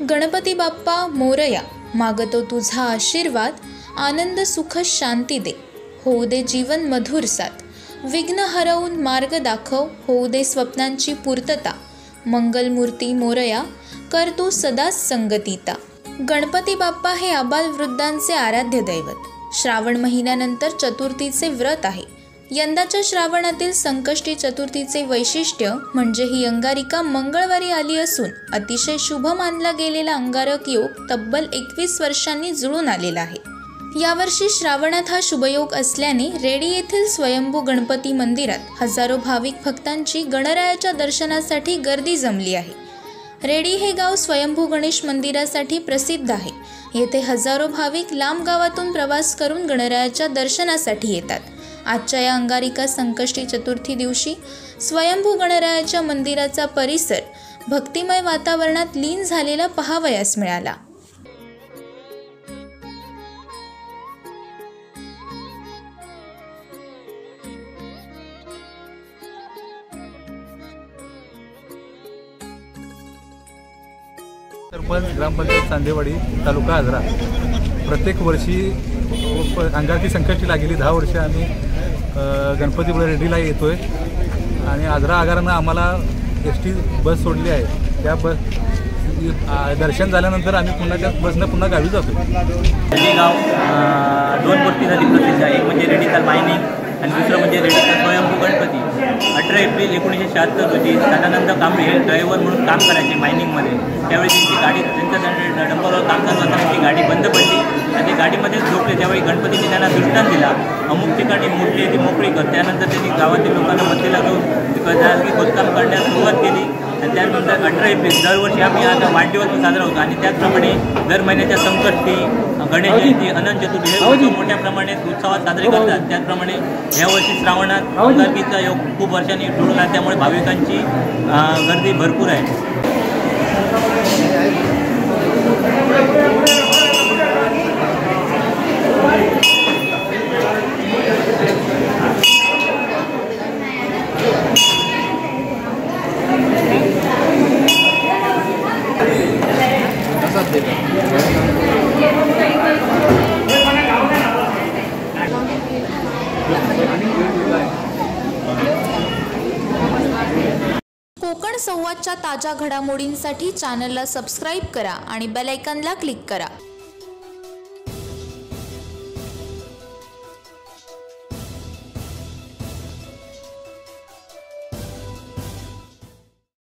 गणपती बाप्पा मोरया, मागतो तुझा आशीर्वाद, आनंद सुख शांती दे, होऊ दे जीवन मधुर साथ, विघ्न हरवून मार्ग दाखव, होऊ दे स्वप्नांची पूर्तता, मंगलमूर्ती मोरया, कर तू सदाच संगतीता। गणपती बाप्पा हे आबालवृद्धांचे आराध्य दैवत। श्रावण महिन्यानंतर चतुर्थीचे व्रत आहे। यंदाच्या श्रावणातील संकष्टी चतुर्थीचे वैशिष्ट्य म्हणजे ही अंगारिका मंगळवारी आली असून अतिशय शुभ मानला गेलेला अंगारक योग तब्बल 21 वर्षांनी जुळून आलेला आहे। यावर्षी श्रावणात हा शुभयोग असल्याने रेडी येथील स्वयंभू गणपती मंदिरात हजारो भाविक भक्तांची गणरायाच्या दर्शनासाठी गर्दी जमली आहे। रेडी हे गाव स्वयंभू गणेश मंदिरासाठी प्रसिद्ध आहे। येथे हजारो भाविक लांब गावातून प्रवास करून गणरायाच्या दर्शनासाठी येतात। आजच्या या अंगारिका संकष्टी चतुर्थी दिवशी स्वयंभू गणरायाच्या मंदिराचा परिसर भक्तिमय वातावरणात लीन झालेला पाहावयास मिळाला। सरपंच ग्रामपंचायत चांदेवाडी तालुका आजरा। प्रत्येक वर्षी अंगारकी संकष्टी लागली 10 वर्ष आम्ही गणपतीपुळे रेडीला येतोय आणि आजरा आगारानं आम्हाला एसटी बस सोडली आहे। त्या बस दर्शन झाल्यानंतर आम्ही पुन्हा त्या बसनं पुन्हा गावी जातो। रेडी गाव 2 गोष्टीसाठी प्रसिद्ध आहे। एक म्हणजे रेडीचा मायनिंग आणि दुसरं म्हणजे रेडीचा स्वयंभू गणपती। 18 एप्रिल 1976 रोजी सदानंद कांबळे हे ड्रायव्हर म्हणून काम करायचे मायनिंगमध्ये। त्यावेळी त्यांची गाडी त्यांच्या डंपरवर काम करत असताना त्यांची गाडी बंद पडली आणि ते गाडीमध्येच झोपले। त्यावेळी गणपतीने त्यांना दृष्टांत दिला, अमुक ठिकाणी मूर्ती ती मोकळी कर। त्यानंतर त्यांनी गावातील लोकांना मदतीला घेऊन खोदकाम करण्यास सुरुवात केली आणि त्यानंतर 18 एप्रिल दरवर्षी आम्ही आता वाढदिवस साजरा होतो आणि त्याचप्रमाणे दर महिन्याच्या संकष्टी, गणेश जयंती, अनंत चतुर्थी हे उत्सव मोठ्या प्रमाणात उत्सवात साजरे करतात। त्याचप्रमाणे यावर्षी श्रावणात अंगारकीचा योग खूप वर्षांनी ठरवला, त्यामुळे भाविकांची गर्दी भरपूर आहे। कोकण संवादच्या ताज्या घडामोडींसाठी चॅनलला सबस्क्राईब करा आणि बेल आयकॉनला क्लिक करा।